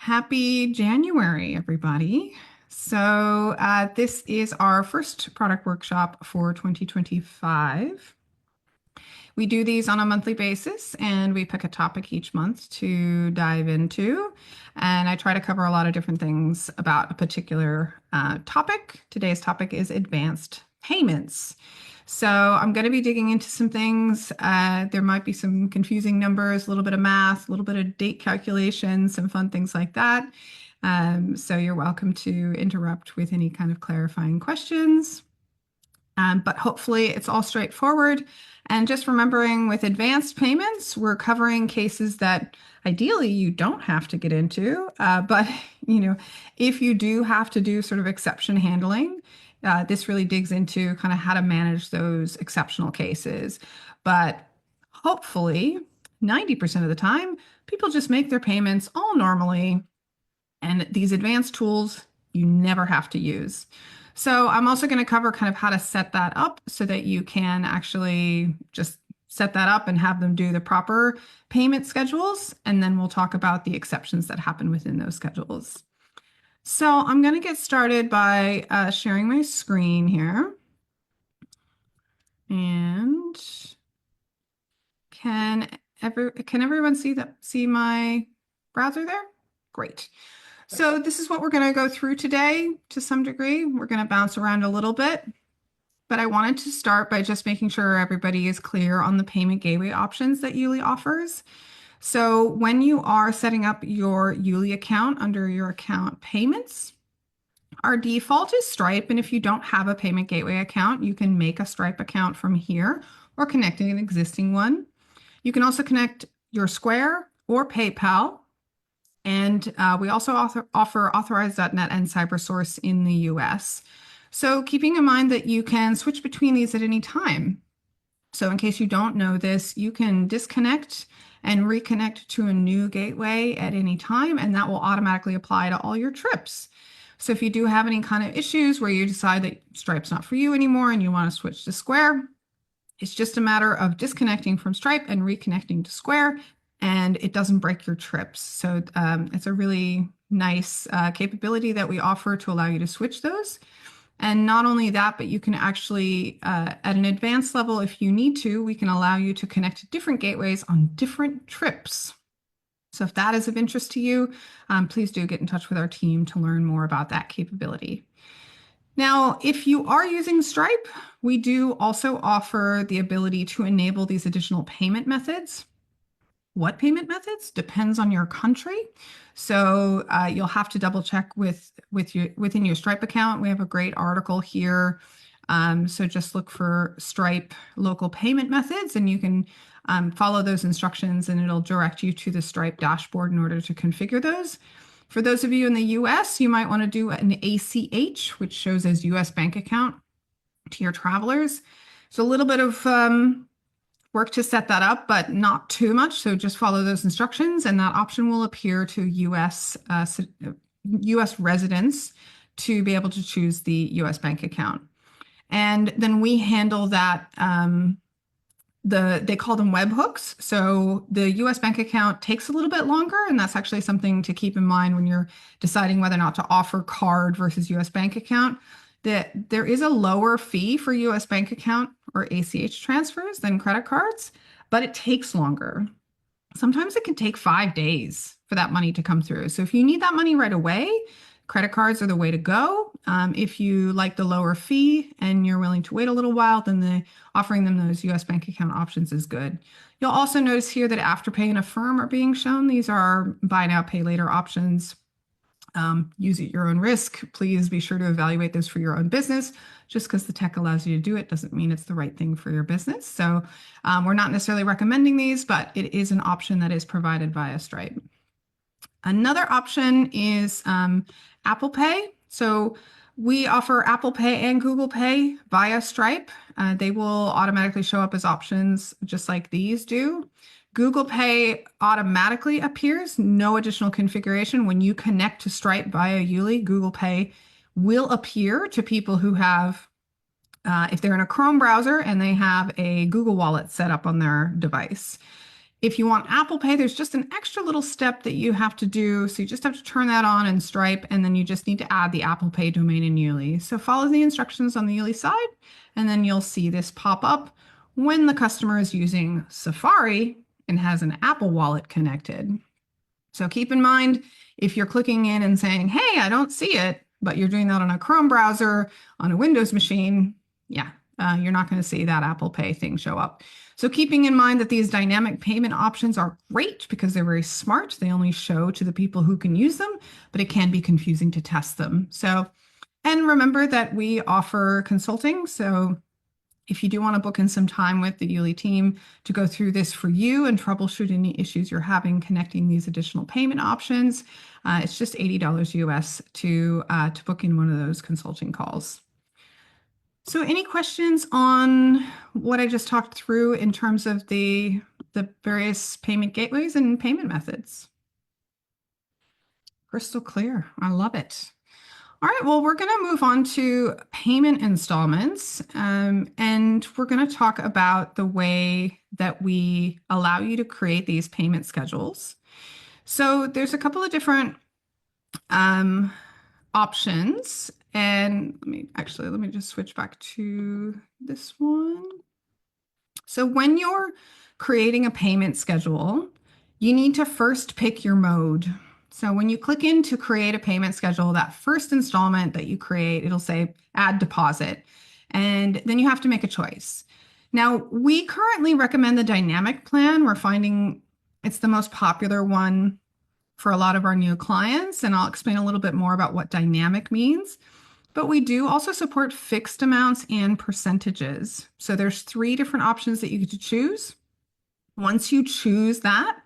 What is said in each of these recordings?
Happy January, everybody. This is our first product workshop for 2025. We do these on a monthly basis and we pick a topic each month to dive into. And I try to cover a lot of different things about a particular topic. Today's topic is advanced payments. So I'm going to be digging into some things. There might be some confusing numbers, a little bit of math, a little bit of date calculation, some fun things like that. So you're welcome to interrupt with any kind of clarifying questions. But hopefully it's all straightforward. And just remembering with advanced payments, we're covering cases that ideally you don't have to get into. But if you do have to do sort of exception handling, this really digs into kind of how to manage those exceptional cases. But hopefully 90% of the time, people just make their payments all normally. And these advanced tools you never have to use. So I'm also going to cover kind of how to set that up so that you can actually just set that up and have them do the proper payment schedules. And then we'll talk about the exceptions that happen within those schedules. So I'm going to get started by sharing my screen here. And can everyone see my browser there? Great. So this is what we're going to go through today to some degree. We're going to bounce around a little bit, but I wanted to start by just making sure everybody is clear on the payment gateway options that YouLi offers. So when you are setting up your YouLi account under your account payments, our default is Stripe. And if you don't have a payment gateway account, you can make a Stripe account from here or connecting an existing one. You can also connect your Square or PayPal. And we also offer Authorize.net and CyberSource in the US. So keeping in mind that you can switch between these at any time. So in case you don't know this, you can disconnect and reconnect to a new gateway at any time, and that will automatically apply to all your trips. So if you do have any kind of issues where you decide that Stripe's not for you anymore and you want to switch to Square, it's just a matter of disconnecting from Stripe and reconnecting to Square, and it doesn't break your trips. So it's a really nice capability that we offer to allow you to switch those. And not only that, but you can actually, at an advanced level, if you need to, we can allow you to connect to different gateways on different trips. So if that is of interest to you, please do get in touch with our team to learn more about that capability. Now, if you are using Stripe, we do also offer the ability to enable these additional payment methods. What payment methods depends on your country. So you'll have to double check within your Stripe account. We have a great article here. So just look for Stripe local payment methods and you can follow those instructions and it'll direct you to the Stripe dashboard in order to configure those. For those of you in the US, you might want to do an ACH, which shows as US bank account to your travelers. So a little bit of work to set that up, but not too much. So just follow those instructions and that option will appear to US residents to be able to choose the US bank account. And then we handle that, they call them webhooks. So the US bank account takes a little bit longer, and that's actually something to keep in mind when you're deciding whether or not to offer card versus US bank account. That there is a lower fee for US bank account or ACH transfers than credit cards, but it takes longer. Sometimes it can take 5 days for that money to come through. So if you need that money right away, credit cards are the way to go. If you like the lower fee and you're willing to wait a little while, then offering them those US bank account options is good. You'll also notice here that Afterpay and Affirm are being shown. These are buy now, pay later options. Use at your own risk. Please be sure to evaluate this for your own business. Just because the tech allows you to do it doesn't mean it's the right thing for your business. So we're not necessarily recommending these, but it is an option that is provided via Stripe. Another option is Apple Pay. So we offer Apple Pay and Google Pay via Stripe. They will automatically show up as options just like these do. Google Pay automatically appears, no additional configuration. When you connect to Stripe via YouLi, Google Pay will appear to people who have, if they're in a Chrome browser and they have a Google Wallet set up on their device. If you want Apple Pay, there's just an extra little step that you have to do. So you just have to turn that on in Stripe, and then you just need to add the Apple Pay domain in YouLi. So follow the instructions on the YouLi side, and then you'll see this pop up when the customer is using Safari and has an Apple Wallet connected. So keep in mind, if you're clicking in and saying, hey, I don't see it, but you're doing that on a Chrome browser, on a Windows machine, you're not going to see that Apple Pay thing show up. So keeping in mind that these dynamic payment options are great because they're very smart. They only show to the people who can use them, but it can be confusing to test them. And remember that we offer consulting. So if you do want to book in some time with the YouLi team to go through this for you and troubleshoot any issues you're having connecting these additional payment options, it's just $80 US to book in one of those consulting calls. So any questions on what I just talked through in terms of the various payment gateways and payment methods? Crystal clear. I love it. All right, well, we're going to move on to payment installments, and we're going to talk about the way that we allow you to create these payment schedules. So there's a couple of different options, and let me just switch back to this one. So when you're creating a payment schedule, you need to first pick your mode. So when you click in to create a payment schedule, that first installment that you create, it'll say add deposit, and then you have to make a choice. Now, we currently recommend the dynamic plan. We're finding it's the most popular one for a lot of our new clients, and I'll explain a little bit more about what dynamic means. But we do also support fixed amounts and percentages. So there's 3 different options that you get to choose. Once you choose that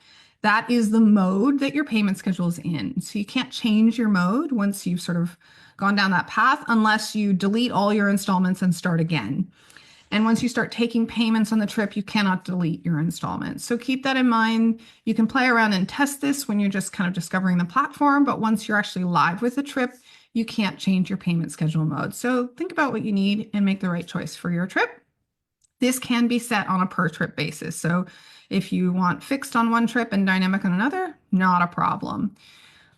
is the mode that your payment schedule is in. So you can't change your mode once you've sort of gone down that path unless you delete all your installments and start again. And once you start taking payments on the trip, you cannot delete your installments. So keep that in mind. You can play around and test this when you're just kind of discovering the platform, but once you're actually live with the trip, you can't change your payment schedule mode. So think about what you need and make the right choice for your trip. This can be set on a per trip basis. So if you want fixed on one trip and dynamic on another, not a problem.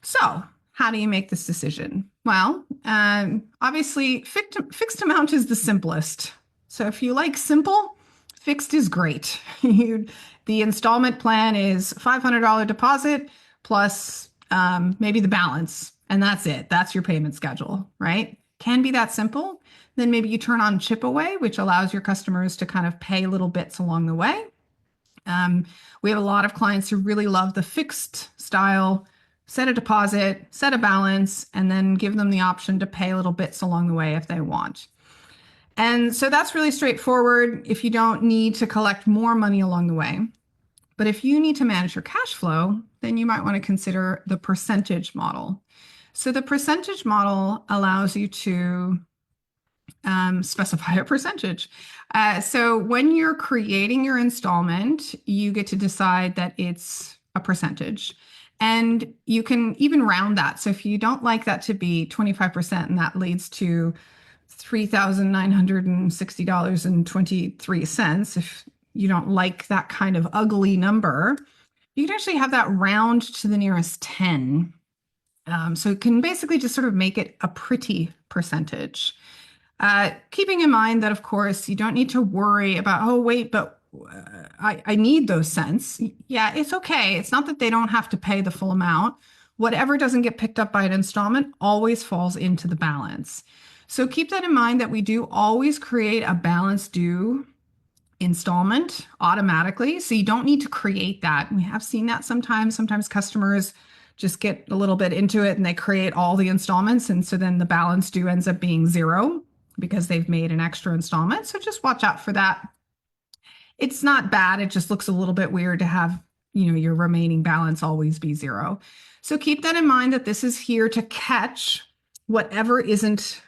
So how do you make this decision? Well, obviously fixed amount is the simplest. So if you like simple, fixed is great. The installment plan is $500 deposit plus maybe the balance, and that's it. That's your payment schedule, right? Can be that simple. Then maybe you turn on chip away, which allows your customers to kind of pay little bits along the way. We have a lot of clients who really love the fixed style, set a deposit, set a balance, and then give them the option to pay little bits along the way if they want. And so that's really straightforward if you don't need to collect more money along the way. But if you need to manage your cash flow, then you might want to consider the percentage model. So the percentage model allows you to specify a percentage. So when you're creating your installment, you get to decide that it's a percentage. And you can even round that. So if you don't like that to be 25% and that leads to $3,960.23, if you don't like that kind of ugly number, you can actually have that round to the nearest 10. So it can basically just sort of make it a pretty percentage. Keeping in mind that, of course, you don't need to worry about, oh, wait, but I need those cents. Yeah, it's okay. It's not that they don't have to pay the full amount. Whatever doesn't get picked up by an installment always falls into the balance. So keep that in mind that we do always create a balance due installment automatically. So you don't need to create that. We have seen that sometimes. Sometimes customers just get a little bit into it and they create all the installments. And so then the balance due ends up being 0 because they've made an extra installment. So just watch out for that. It's not bad. It just looks a little bit weird to have, your remaining balance always be 0. So keep that in mind that this is here to catch whatever isn't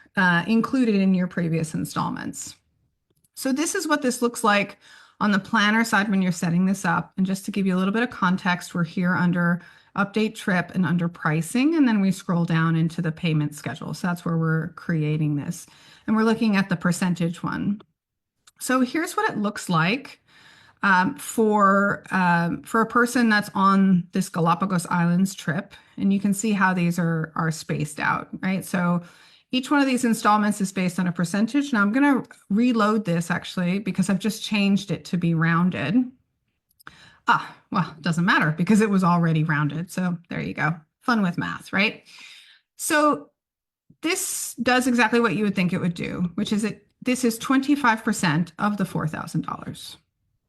included in your previous installments. So this is what this looks like on the planner side when you're setting this up. And just to give you a little bit of context, we're here under update trip and under pricing, and then we scroll down into the payment schedule. So that's where we're creating this. And we're looking at the percentage one. So here's what it looks like. For a person that's on this Galapagos Islands trip, and you can see how these are spaced out, right? So each one of these installments is based on a percentage. Now I'm going to reload this actually because I've just changed it to be rounded. Well, it doesn't matter because it was already rounded. So there you go. Fun with math, right? So this does exactly what you would think it would do, which is this is 25% of the $4,000,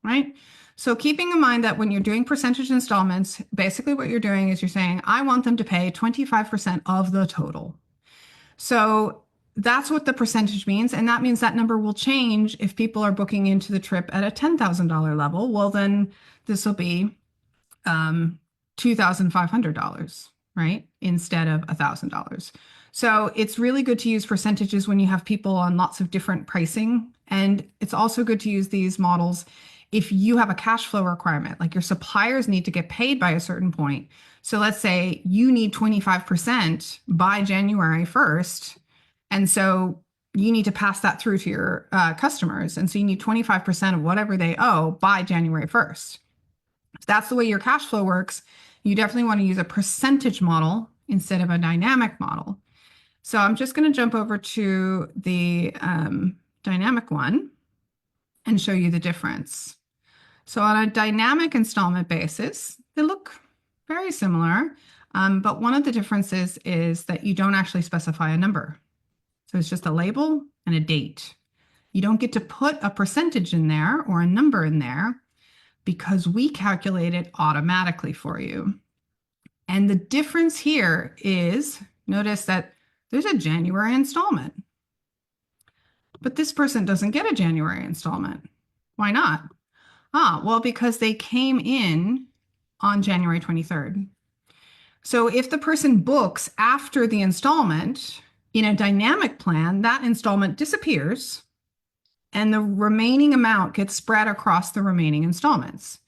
right? So keeping in mind that when you're doing percentage installments, basically what you're doing is you're saying, I want them to pay 25% of the total. So that's what the percentage means. And that means that number will change if people are booking into the trip at a $10,000 level. Well, then this will be $2,500, right? Instead of $1,000. So it's really good to use percentages when you have people on lots of different pricing. And it's also good to use these models if you have a cash flow requirement, like your suppliers need to get paid by a certain point. So let's say you need 25% by January 1st. And so you need to pass that through to your customers. And so you need 25% of whatever they owe by January 1st. If that's the way your cash flow works, you definitely want to use a percentage model instead of a dynamic model. So I'm just going to jump over to the dynamic one and show you the difference. So on a dynamic installment basis, they look very similar, but one of the differences is that you don't actually specify a number. So it's just a label and a date. You don't get to put a percentage in there or a number in there because we calculate it automatically for you. And the difference here is, notice that there's a January installment, but this person doesn't get a January installment. Why not? Well, because they came in on January 23rd. So if the person books after the installment in a dynamic plan, that installment disappears and the remaining amount gets spread across the remaining installments.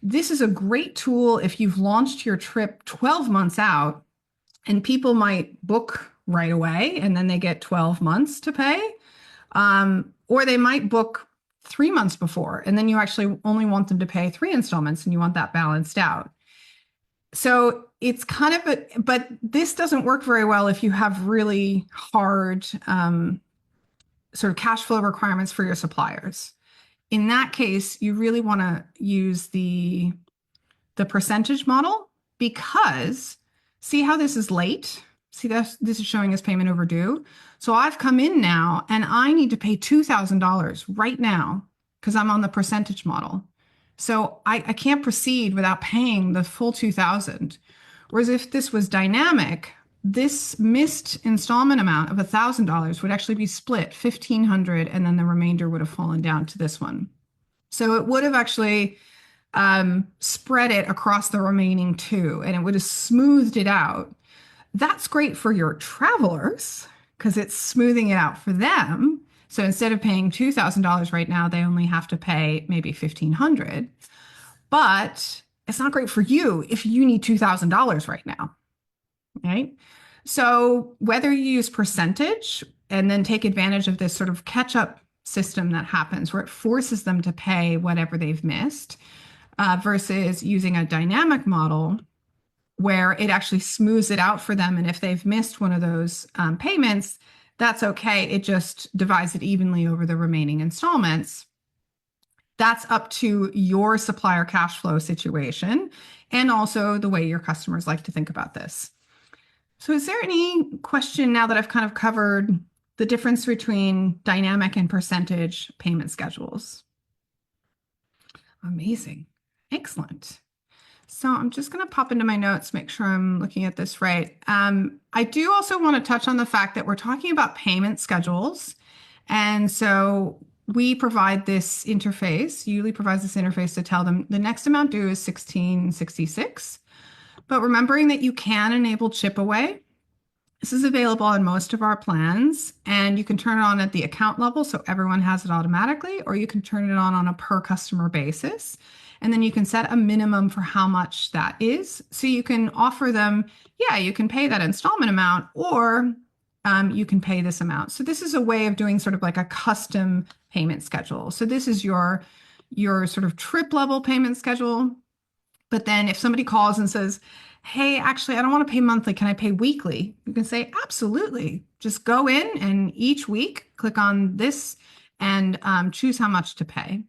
This is a great tool if you've launched your trip 12 months out and people might book right away and then they get 12 months to pay. Or they might book 3 months before, and then you actually only want them to pay 3 installments and you want that balanced out. So it's kind of but this doesn't work very well if you have really hard sort of cash flow requirements for your suppliers. In that case, you really want to use the percentage model because see how this is late? See, this is showing us payment overdue. So I've come in now and I need to pay $2,000 right now because I'm on the percentage model. So I can't proceed without paying the full $2,000. Whereas if this was dynamic, this missed installment amount of $1,000 would actually be split $1,500 and then the remainder would have fallen down to this one. So it would have actually spread it across the remaining two and it would have smoothed it out. That's great for your travelers because it's smoothing it out for them. So instead of paying $2,000 right now, they only have to pay maybe $1,500. But it's not great for you if you need $2,000 right now, right? So whether you use percentage and then take advantage of this sort of catch-up system that happens where it forces them to pay whatever they've missed versus using a dynamic model where it actually smooths it out for them. And if they've missed one of those payments, that's okay. It just divides it evenly over the remaining installments. That's up to your supplier cash flow situation and also the way your customers like to think about this. So is there any question now that I've kind of covered the difference between dynamic and percentage payment schedules? Amazing. Excellent. So I'm just going to pop into my notes, make sure I'm looking at this right. I do also want to touch on the fact that we're talking about payment schedules. And so we provide this interface, YouLi provides this interface to tell them the next amount due is $1,666. But remembering that you can enable chip away. This is available on most of our plans, and you can turn it on at the account level so everyone has it automatically, or you can turn it on a per customer basis. And then you can set a minimum for how much that is. So you can offer them, yeah, you can pay that installment amount, or you can pay this amount. So this is a way of doing sort of like a custom payment schedule. So this is your your sort of trip level payment schedule. But then if somebody calls and says, hey, actually, I don't want to pay monthly, can I pay weekly? You can say, absolutely. Just go in and each week click on this and choose how much to pay.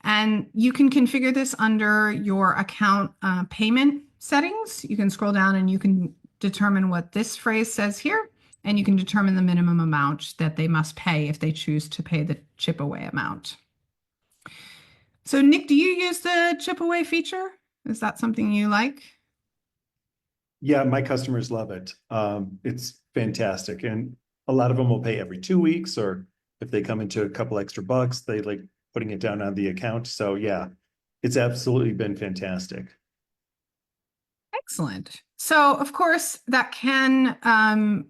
And you can configure this under your account payment settings. You can scroll down and you can determine what this phrase says here, and you can determine the minimum amount that they must pay if they choose to pay the chip away amount. So Nick, do you use the chip away feature? Is that something you like? Yeah, my customers love it. It's fantastic. And a lot of them will pay every 2 weeks, or if they come into a couple extra bucks, they like putting it down on the account. So yeah, it's absolutely been fantastic. Excellent. So of course that can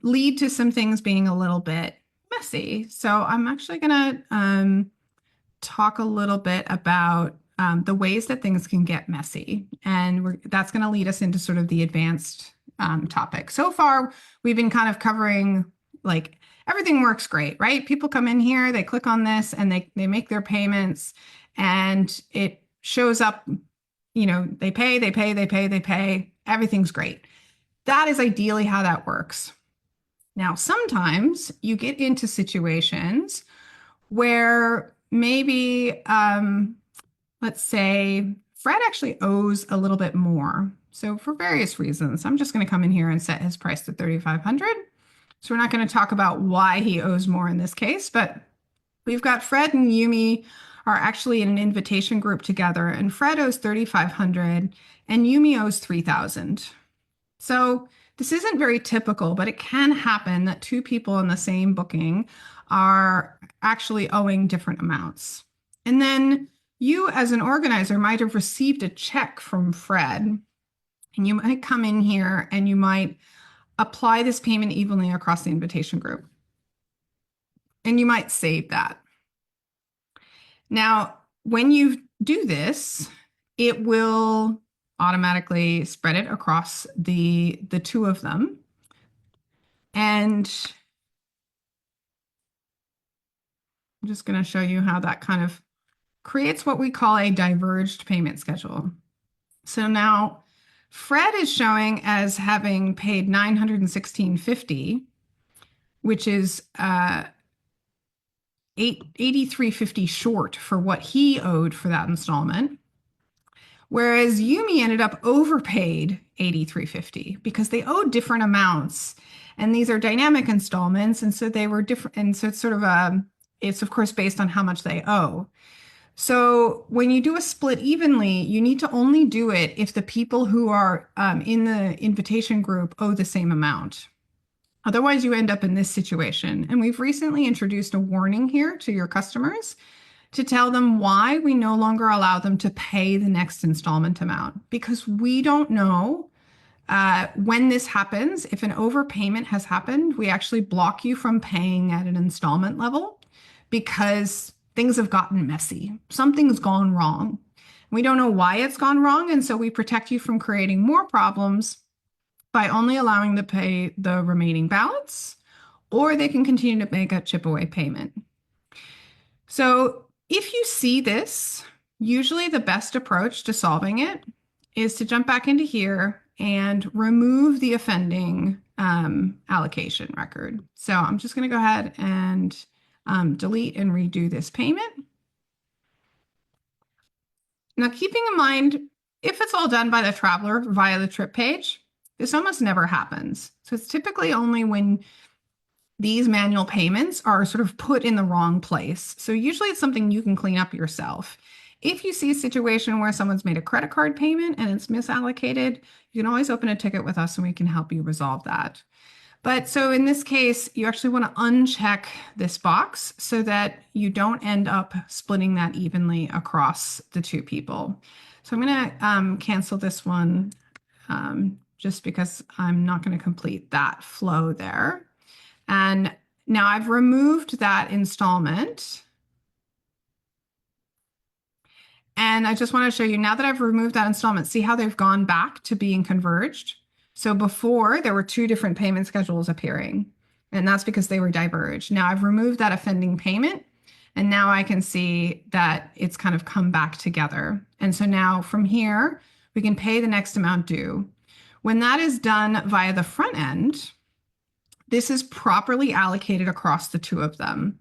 lead to some things being a little bit messy. So I'm actually going to talk a little bit about the ways that things can get messy. And that's going to lead us into sort of the advanced topic. So far, we've been kind of covering like everything works great, right? People come in here, they click on this and they make their payments and it shows up, you know, they pay, everything's great. That is ideally how that works. Now, sometimes you get into situations where maybe, let's say Fred actually owes a little bit more. So for various reasons, I'm just going to come in here and set his price to $3,500. So we're not going to talk about why he owes more in this case, but we've got Fred and Yumi are actually in an invitation group together, and Fred owes $3,500 and Yumi owes $3,000. So this isn't very typical, but it can happen that two people in the same booking are actually owing different amounts. And then you as an organizer might have received a check from Fred, and you might come in here and you might apply this payment evenly across the invitation group. And you might save that. Now, when you do this, it will automatically spread it across the two of them. And I'm just going to show you how that kind of creates what we call a diverged payment schedule. So now Fred is showing as having paid $916.50, which is $83.50 short for what he owed for that installment. Whereas Yumi ended up overpaid $83.50 because they owed different amounts. And these are dynamic installments. And so they were different. And so it's sort of it's of course based on how much they owe. So when you do a split evenly, you need to only do it if the people who are in the invitation group owe the same amount. Otherwise, you end up in this situation. And we've recently introduced a warning here to your customers to tell them why we no longer allow them to pay the next installment amount, because we don't know when this happens. If an overpayment has happened, we actually block you from paying at an installment level because things have gotten messy. Something's gone wrong. We don't know why it's gone wrong, and so we protect you from creating more problems by only allowing them to pay the remaining balance, or they can continue to make a chip away payment. So if you see this, usually the best approach to solving it is to jump back into here and remove the offending allocation record. So I'm just going to go ahead and delete and redo this payment. Now, keeping in mind, if it's all done by the traveler via the trip page, this almost never happens. So it's typically only when these manual payments are sort of put in the wrong place. So usually it's something you can clean up yourself. If you see a situation where someone's made a credit card payment and it's misallocated, you can always open a ticket with us and we can help you resolve that. But so in this case, you actually want to uncheck this box so that you don't end up splitting that evenly across the two people. So I'm going to cancel this one just because I'm not going to complete that flow there. And now I've removed that installment. And I just want to show you now that I've removed that installment, see how they've gone back to being converged. So before there were two different payment schedules appearing, and that's because they were diverged. Now I've removed that offending payment, And now I can see that it's kind of come back together. And so now from here, we can pay the next amount due. When that is done via the front end, this is properly allocated across the two of them.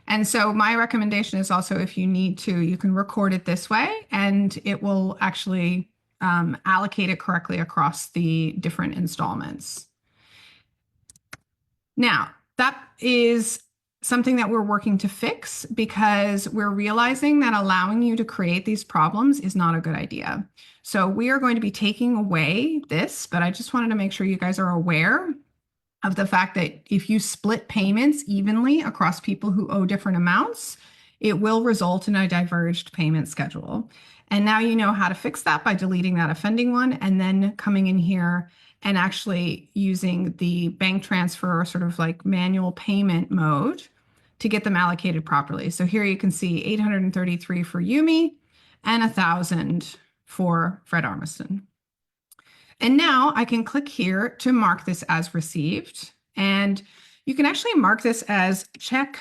And so my recommendation is also, if you need to, you can record it this way and it will actually allocate it correctly across the different installments. Now, that is something that we're working to fix because we're realizing that allowing you to create these problems is not a good idea. So we are going to be taking away this, but I just wanted to make sure you guys are aware of the fact that if you split payments evenly across people who owe different amounts, it will result in a diverged payment schedule. And now you know how to fix that by deleting that offending one and then coming in here and actually using the bank transfer or sort of like manual payment mode to get them allocated properly. So here you can see 833 for Yumi and 1,000 for Fred Armiston. And now I can click here to mark this as received. And you can actually mark this as check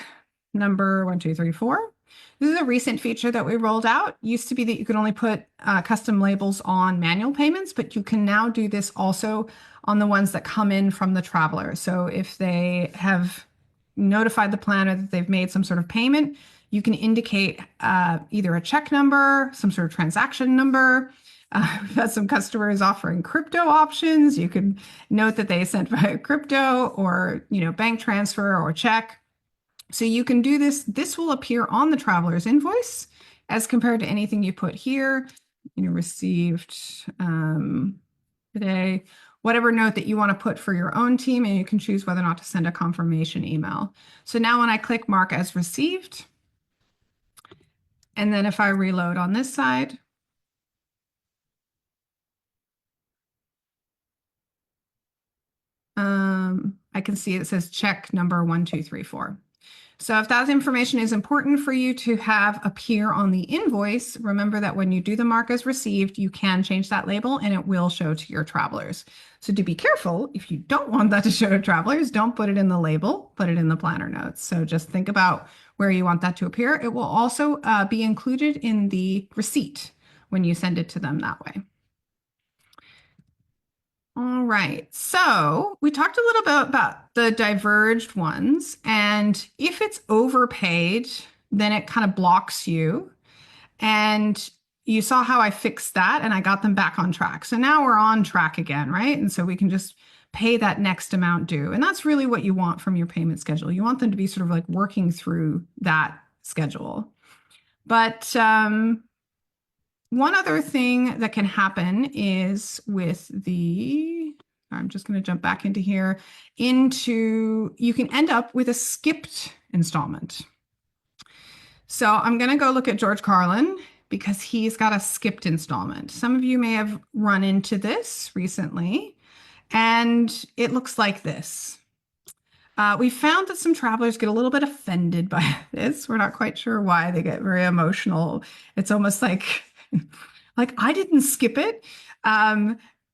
number 1234. This is a recent feature that we rolled out. Used to be that you could only put custom labels on manual payments, but you can now do this also on the ones that come in from the traveler. So if they have notified the planner that they've made some sort of payment, you can indicate either a check number, some sort of transaction number. We've had some customers offering crypto options. You can note that they sent via crypto or, bank transfer or check. So you can do this. This will appear on the traveler's invoice as compared to anything you put here. Received today, whatever note that you want to put for your own team, and you can choose whether or not to send a confirmation email. So now when I click mark as received, and then if I reload on this side, I can see it says check number 1234. So if that information is important for you to have appear on the invoice, remember that when you do the mark as received, you can change that label and it will show to your travelers. So to be careful, if you don't want that to show to travelers, don't put it in the label, put it in the planner notes. So just think about where you want that to appear. It will also be included in the receipt when you send it to them that way. All right, so we talked a little bit about the diverged ones, and if it's overpaid, then it kind of blocks you. And you saw how I fixed that and I got them back on track. So now we're on track again, right? And so we can just pay that next amount due. And that's really what you want from your payment schedule. You want them to be sort of like working through that schedule. But one other thing that can happen is with I'm just going to jump back into here, you can end up with a skipped installment. So I'm going to go look at George Carlin because he's got a skipped installment. Some of you may have run into this recently, and it looks like this. We found that some travelers get a little bit offended by this. We're not quite sure why. They get very emotional. It's almost like I didn't skip it.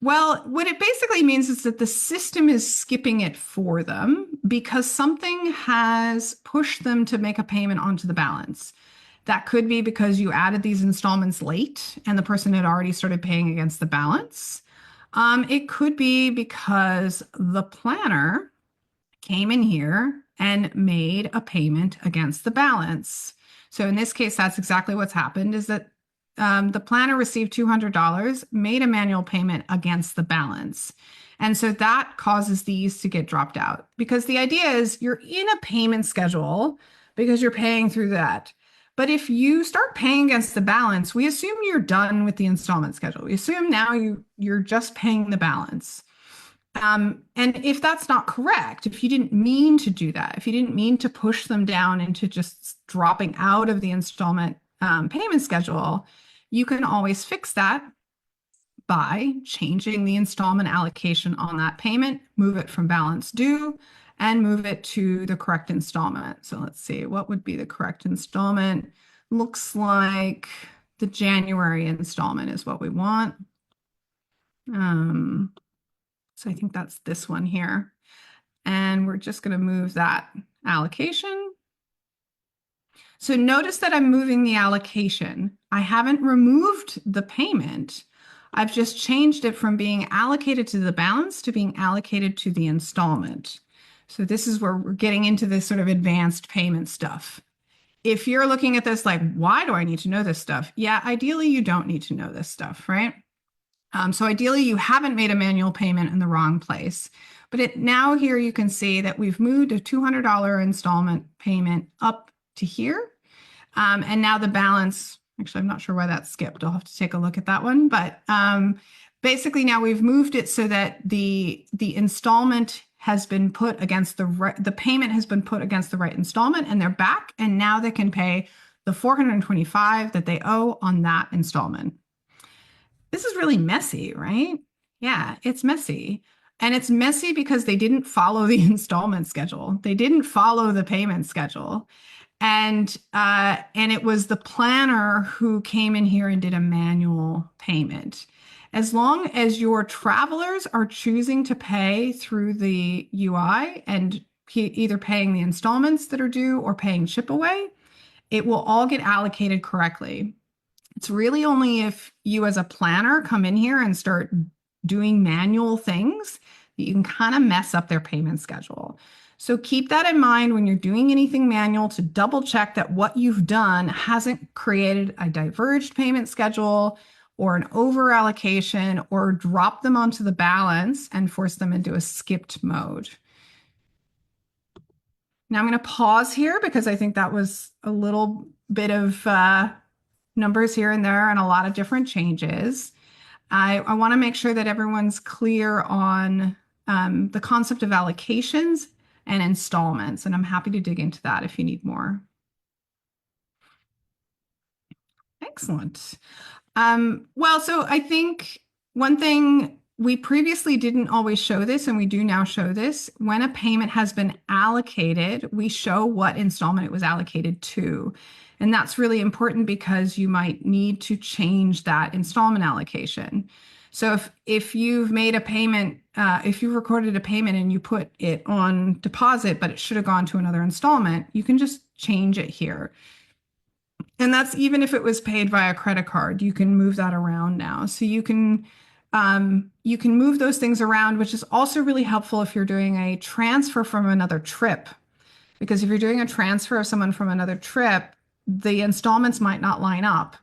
Well, what it basically means is that the system is skipping it for them because something has pushed them to make a payment onto the balance. That could be because you added these installments late and the person had already started paying against the balance. It could be because the planner came in here and made a payment against the balance. So in this case, that's exactly what's happened, is that the planner received $200, made a manual payment against the balance. And so that causes these to get dropped out because the idea is you're in a payment schedule because you're paying through that. But if you start paying against the balance, we assume you're done with the installment schedule. We assume now you're just paying the balance. And if that's not correct, if you didn't mean to do that, if you didn't mean to push them down into just dropping out of the installment payment schedule, you can always fix that by changing the installment allocation on that payment, move it from balance due, and move it to the correct installment. So let's see, what would be the correct installment? Looks like the January installment is what we want. So I think that's this one here. And we're just going to move that allocation. So notice that I'm moving the allocation. I haven't removed the payment. I've just changed it from being allocated to the balance to being allocated to the installment. So this is where we're getting into this sort of advanced payment stuff. If you're looking at this like, why do I need to know this stuff? Yeah, ideally you don't need to know this stuff, right? So ideally you haven't made a manual payment in the wrong place. But now here you can see that we've moved a $200 installment payment up to here. And now the balance, actually, I'm not sure why that skipped. I'll have to take a look at that one. But basically now we've moved it so that the installment has been put against the payment has been put against the right installment, and they're back. And now they can pay the $425 that they owe on that installment. This is really messy, right? Yeah, it's messy. And it's messy because they didn't follow the installment schedule. They didn't follow the payment schedule. And it was the planner who came in here and did a manual payment. As long as your travelers are choosing to pay through the UI and either paying the installments that are due or paying chip away, it will all get allocated correctly. It's really only if you as a planner come in here and start doing manual things that you can kind of mess up their payment schedule. So keep that in mind when you're doing anything manual, to double check that what you've done hasn't created a diverged payment schedule or an over allocation or drop them onto the balance and force them into a skipped mode. Now I'm going to pause here because I think that was a little bit of numbers here and there and a lot of different changes. I want to make sure that everyone's clear on the concept of allocations and installments, and I'm happy to dig into that if you need more. Excellent. Well, so I think one thing we previously didn't always show this, and we do now show this. When a payment has been allocated, we show what installment it was allocated to. And that's really important because you might need to change that installment allocation. So if you've made a payment, if you recorded a payment and you put it on deposit, but it should have gone to another installment, you can just change it here. And that's even if it was paid via credit card, you can move that around now. So you can move those things around, which is also really helpful if you're doing a transfer from another trip. Because if you're doing a transfer of someone from another trip, the installments might not line up.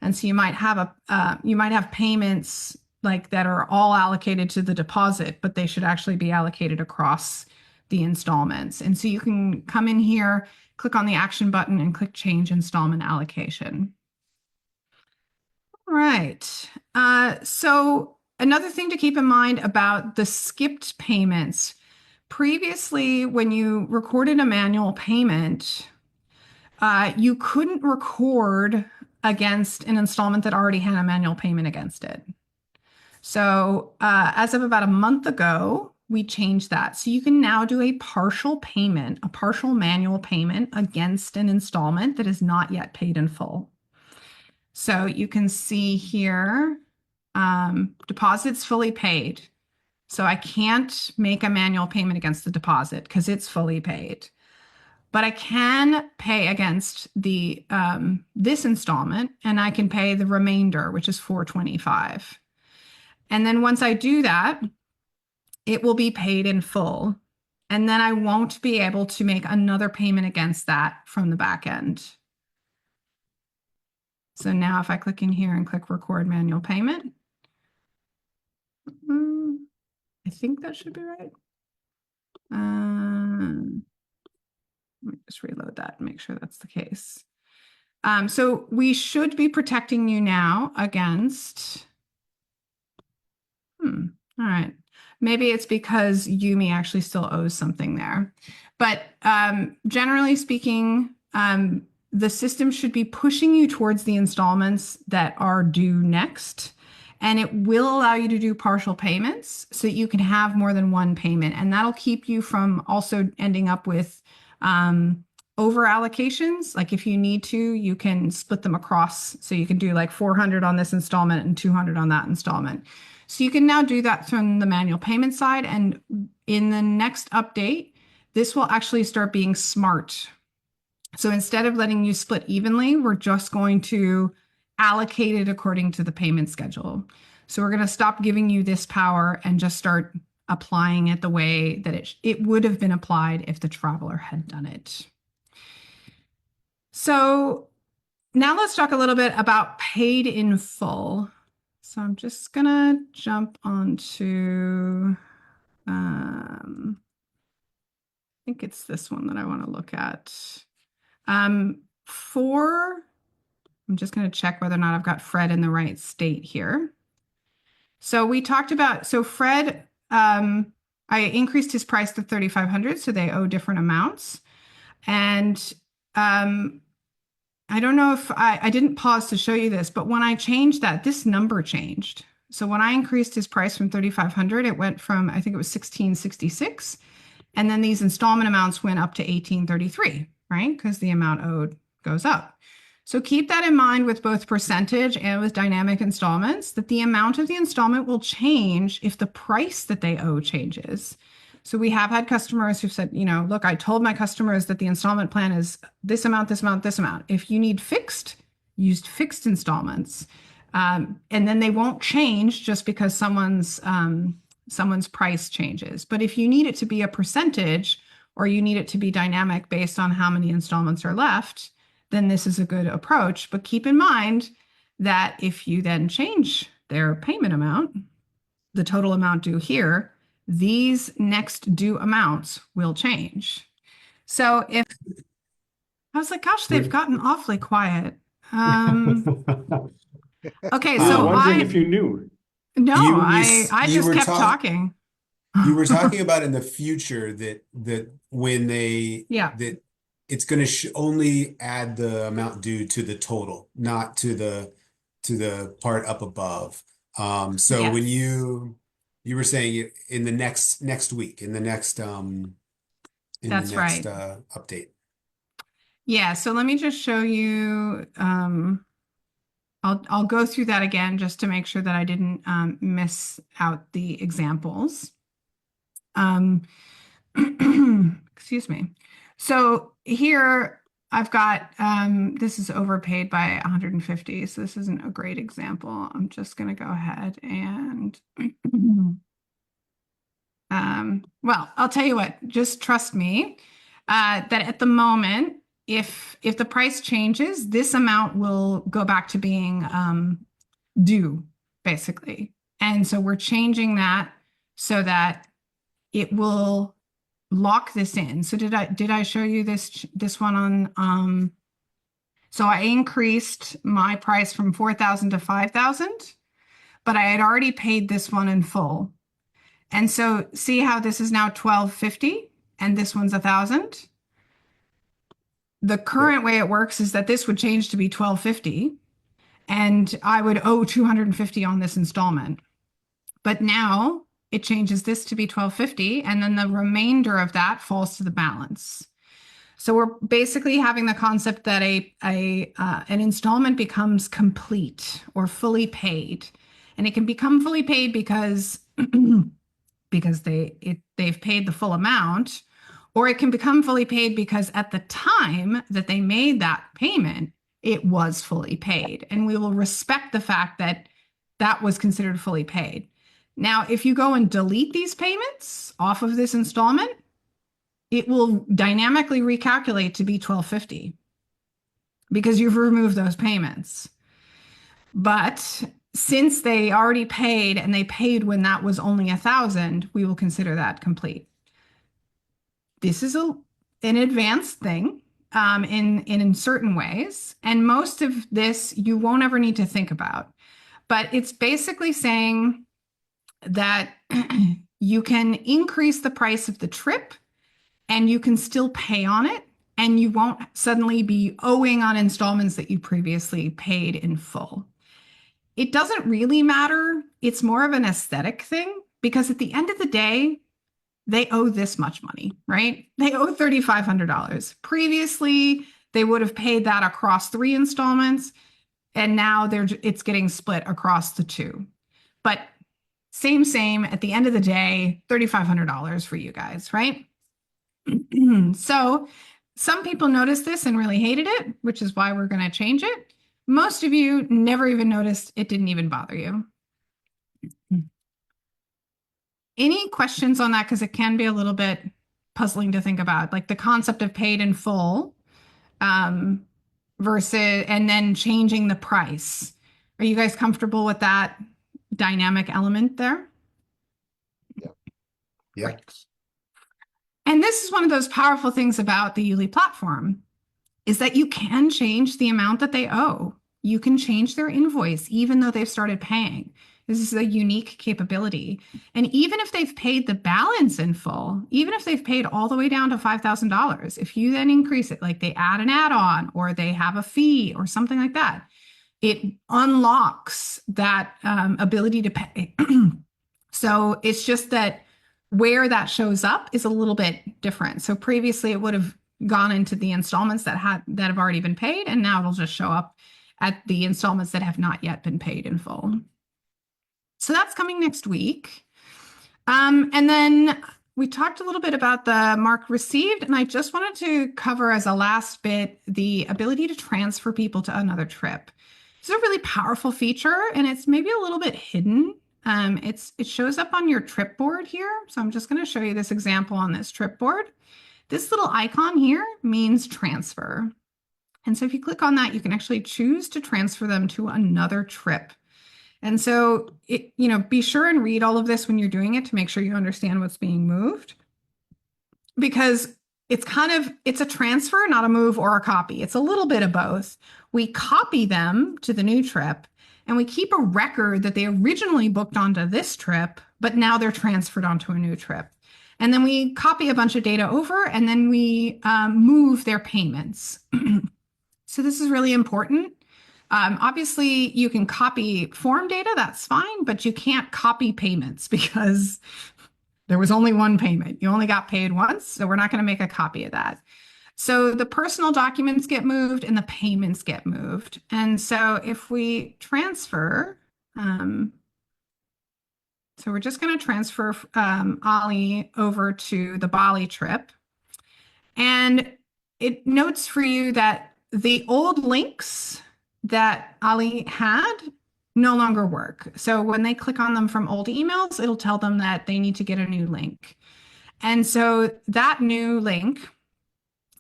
And so you might have payments like that are all allocated to the deposit, but they should actually be allocated across the installments. And so you can come in here, click on the action button and click change installment allocation. All right. So another thing to keep in mind about the skipped payments. Previously, when you recorded a manual payment, you couldn't record against an installment that already had a manual payment against it. So as of about a month ago, we changed that. So you can now do a partial payment, a partial manual payment against an installment that is not yet paid in full. So you can see here, deposits fully paid. So I can't make a manual payment against the deposit because it's fully paid. But I can pay against the this installment, and I can pay the remainder, which is $425. And then once I do that, it will be paid in full. And then I won't be able to make another payment against that from the back end. So now if I click in here and click record manual payment, I think that should be right. Let me just reload that and make sure that's the case. So we should be protecting you now against, all right. Maybe it's because YouMi actually still owes something there. But generally speaking, the system should be pushing you towards the installments that are due next. And it will allow you to do partial payments so that you can have more than one payment. And that'll keep you from also ending up with over allocations. Like if you need to, you can split them across. So you can do like 400 on this installment and 200 on that installment. So you can now do that from the manual payment side. And in the next update, this will actually start being smart. So instead of letting you split evenly, we're just going to allocate it according to the payment schedule. So we're going to stop giving you this power and just start applying it the way that it would have been applied if the traveler had done it. So now let's talk a little bit about paid in full. So I'm just going to jump onto, I think it's this one that I want to look at. I'm just going to check whether or not I've got Fred in the right state here. So we talked about, so Fred, I increased his price to 3,500, so they owe different amounts. And I don't know if I didn't pause to show you this, but when I changed that, this number changed. So when I increased his price from 3,500, it went from, I think it was 1,666. And then these installment amounts went up to 1,833, right? Because the amount owed goes up. So keep that in mind with both percentage and with dynamic installments, that the amount of the installment will change if the price that they owe changes. So we have had customers who've said, you know, look, I told my customers that the installment plan is this amount, this amount, this amount. If you need fixed, use fixed installments. And then they won't change just because someone's price changes. But if you need it to be a percentage or you need it to be dynamic based on how many installments are left, then this is a good approach. But keep in mind that if you then change their payment amount, the total amount due here, these next due amounts will change. So if I was like, gosh, they've gotten awfully quiet. Okay, so wondering if you knew. No, I just kept talking. You were talking about in the future that when they that it's going to only add the amount due to the total, not to the part up above. So when you were saying in the next week, in the next update. Yeah, so let me just show you. I'll go through that again just to make sure that I didn't miss out the examples. Excuse me. So here I've got, this is overpaid by 150. So this isn't a great example. I'm just going to go ahead and, well, I'll tell you what, just trust me, that at the moment, if the price changes, this amount will go back to being due, basically. And so we're changing that so that it will lock this in. So did I show you this one on so I increased my price from 4,000 to 5,000, but I had already paid this one in full. And so see how this is now 1,250 and this one's 1,000. The current way it works is that this would change to be 1,250 and I would owe 250 on this installment. But now it changes this to be 1,250 and then the remainder of that falls to the balance. So we're basically having the concept that an installment becomes complete or fully paid. And it can become fully paid because they've paid the full amount. Or it can become fully paid because at the time that they made that payment, it was fully paid. And we will respect the fact that that was considered fully paid. Now, if you go and delete these payments off of this installment, it will dynamically recalculate to be 1,250 because you've removed those payments. But since they already paid and they paid when that was only 1,000, we will consider that complete. This is an advanced thing in certain ways. And most of this you won't ever need to think about. But it's basically saying that you can increase the price of the trip and you can still pay on it. And you won't suddenly be owing on installments that you previously paid in full. It doesn't really matter. It's more of an aesthetic thing because at the end of the day, they owe this much money, right? They owe $3,500. Previously, they would have paid that across 3 installments, and now it's getting split across the 2. But same, at the end of the day, $3,500 for you guys, right? So some people noticed this and really hated it, which is why we're going to change it. Most of you never even noticed it didn't even bother you. Any questions on that? Because it can be a little bit puzzling to think about, like the concept of paid in full versus, and then changing the price. Are you guys comfortable with that dynamic element there? Yeah. Right. And this is one of those powerful things about the YouLi platform is that you can change the amount that they owe. You can change their invoice even though they've started paying. This is a unique capability. And even if they've paid the balance in full, even if they've paid all the way down to $5,000, if you then increase it, like they add an add-on or they have a fee or something like that, it unlocks that ability to pay. So it's just that where that shows up is a little bit different. So previously it would have gone into the installments that have already been paid, and now it'll just show up at the installments that have not yet been paid in full. So that's coming next week. And then we talked a little bit about the mark received, and I just wanted to cover as a last bit the ability to transfer people to another trip. It's a really powerful feature, and it's maybe a little bit hidden. It shows up on your trip board here. So I'm just going to show you this example on this trip board. This little icon here means transfer. And so if you click on that, you can actually choose to transfer them to another trip. And so, be sure and read all of this when you're doing it to make sure you understand what's being moved. Because it's a transfer, not a move or a copy. It's a little bit of both. We copy them to the new trip, and we keep a record that they originally booked onto this trip, but now they're transferred onto a new trip. And then we copy a bunch of data over, and then we move their payments. So this is really important. Obviously, you can copy form data, that's fine, but you can't copy payments because there was only one payment. You only got paid once, so we're not going to make a copy of that. So the personal documents get moved and the payments get moved. And so if we transfer, so we're just going to transfer Ali over to the Bali trip. And it notes for you that the old links that Ali had no longer work. So when they click on them from old emails, it'll tell them that they need to get a new link. And so that new link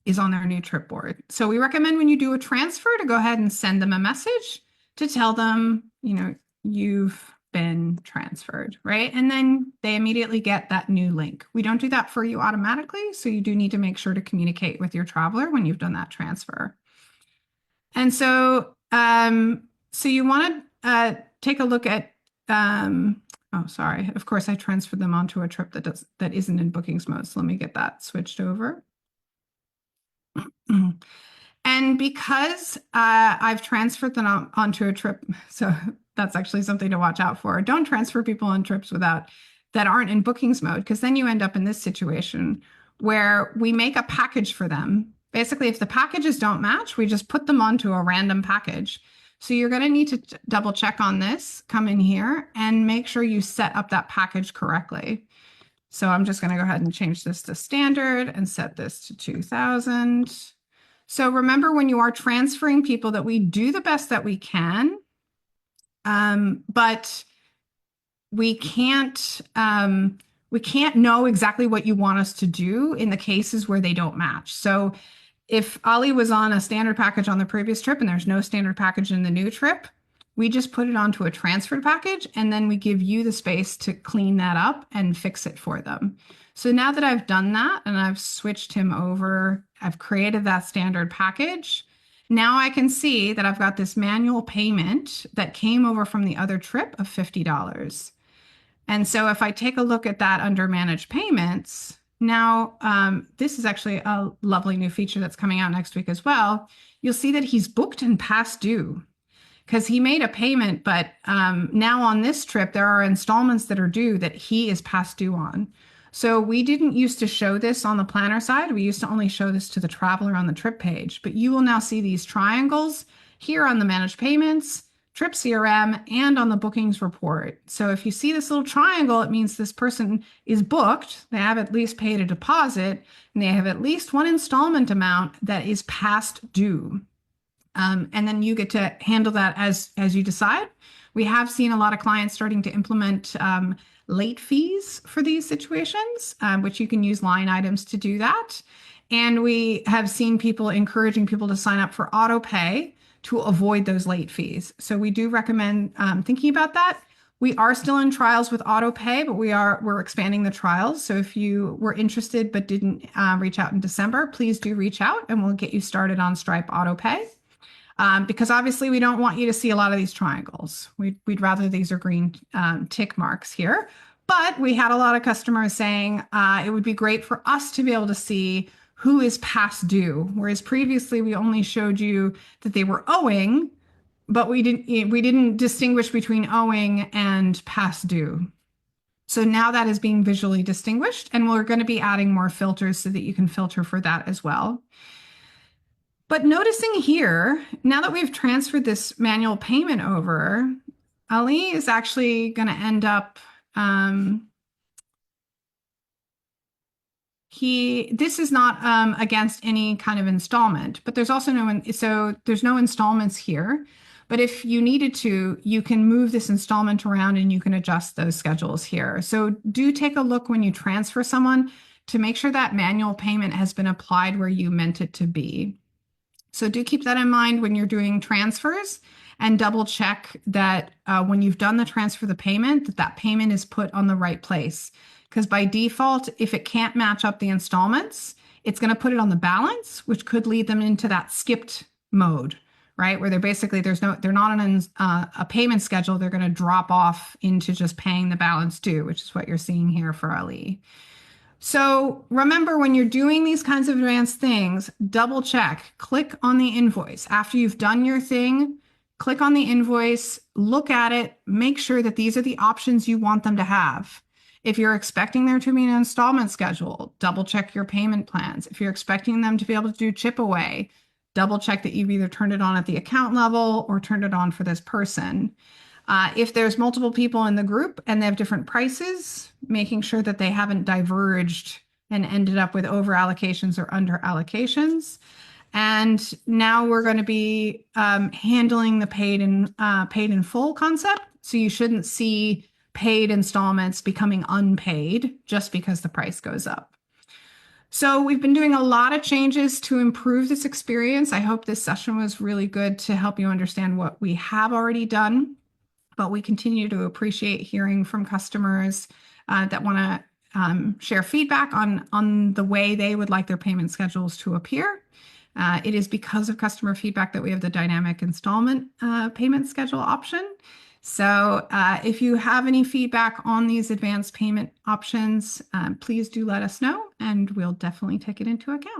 is on their new trip board. So we recommend when you do a transfer to go ahead and send them a message to tell them, you've been transferred, right? And then they immediately get that new link. We don't do that for you automatically. So you do need to make sure to communicate with your traveler when you've done that transfer. And so, so you want to take a look at, oh, sorry. Of course, I transferred them onto a trip that isn't in bookings mode. So let me get that switched over. And because I've transferred them onto a trip, so that's actually something to watch out for. Don't transfer people on trips that aren't in bookings mode, because then you end up in this situation where we make a package for them. Basically, if the packages don't match, we just put them onto a random package. So you're going to need to double check on this, come in here and make sure you set up that package correctly. So I'm just going to go ahead and change this to standard and set this to 2000. So remember, when you are transferring people, that we do the best that we can, but we can't know exactly what you want us to do in the cases where they don't match. So if Ali was on a standard package on the previous trip and there's no standard package in the new trip, we just put it onto a transferred package, and then we give you the space to clean that up and fix it for them. So now that I've done that and I've switched him over, I've created that standard package. Now I can see that I've got this manual payment that came over from the other trip of $50. And so if I take a look at that under manage payments, now this is actually a lovely new feature that's coming out next week as well. You'll see that he's booked and past due, because he made a payment, but now on this trip, there are installments that are due that he is past due on. So we didn't used to show this on the planner side. We used to only show this to the traveler on the trip page, but you will now see these triangles here on the managed payments Trip CRM, and on the bookings report. So if you see this little triangle, it means this person is booked, they have at least paid a deposit, and they have at least one installment amount that is past due. And then you get to handle that as you decide. We have seen a lot of clients starting to implement late fees for these situations, which you can use line items to do that. And we have seen people encouraging people to sign up for auto pay to avoid those late fees. So we do recommend thinking about that. We are still in trials with auto pay, but we're expanding the trials. So if you were interested but didn't reach out in December, please do reach out and we'll get you started on Stripe auto pay. Because obviously we don't want you to see a lot of these triangles. We'd rather these are green tick marks here. But we had a lot of customers saying it would be great for us to be able to see who is past due, whereas previously we only showed you that they were owing, but we didn't distinguish between owing and past due. So now that is being visually distinguished, and we're going to be adding more filters so that you can filter for that as well. But noticing here, now that we've transferred this manual payment over, Ali is actually going to end up, this is not against any kind of installment, but there's also there's no installments here. But if you needed to, you can move this installment around and you can adjust those schedules here. So do take a look when you transfer someone to make sure that manual payment has been applied where you meant it to be. So do keep that in mind when you're doing transfers, and double check that when you've done the transfer, the payment, that payment is put on the right place. Because by default, if it can't match up the installments, it's going to put it on the balance, which could lead them into that skipped mode, right? Where they're not on a payment schedule. They're going to drop off into just paying the balance due, which is what you're seeing here for Ali. So remember, when you're doing these kinds of advanced things, double check, click on the invoice. After you've done your thing, click on the invoice, look at it, make sure that these are the options you want them to have. If you're expecting there to be an installment schedule, double check your payment plans. If you're expecting them to be able to do chip away, double check that you've either turned it on at the account level or turned it on for this person. If there's multiple people in the group and they have different prices, making sure that they haven't diverged and ended up with over allocations or under allocations. And now we're going to be handling the paid in full concept. So you shouldn't see paid installments becoming unpaid just because the price goes up. So we've been doing a lot of changes to improve this experience. I hope this session was really good to help you understand what we have already done. But we continue to appreciate hearing from customers that want to share feedback on the way they would like their payment schedules to appear. It is because of customer feedback that we have the dynamic installment payment schedule option. So if you have any feedback on these advanced payment options, please do let us know, and we'll definitely take it into account.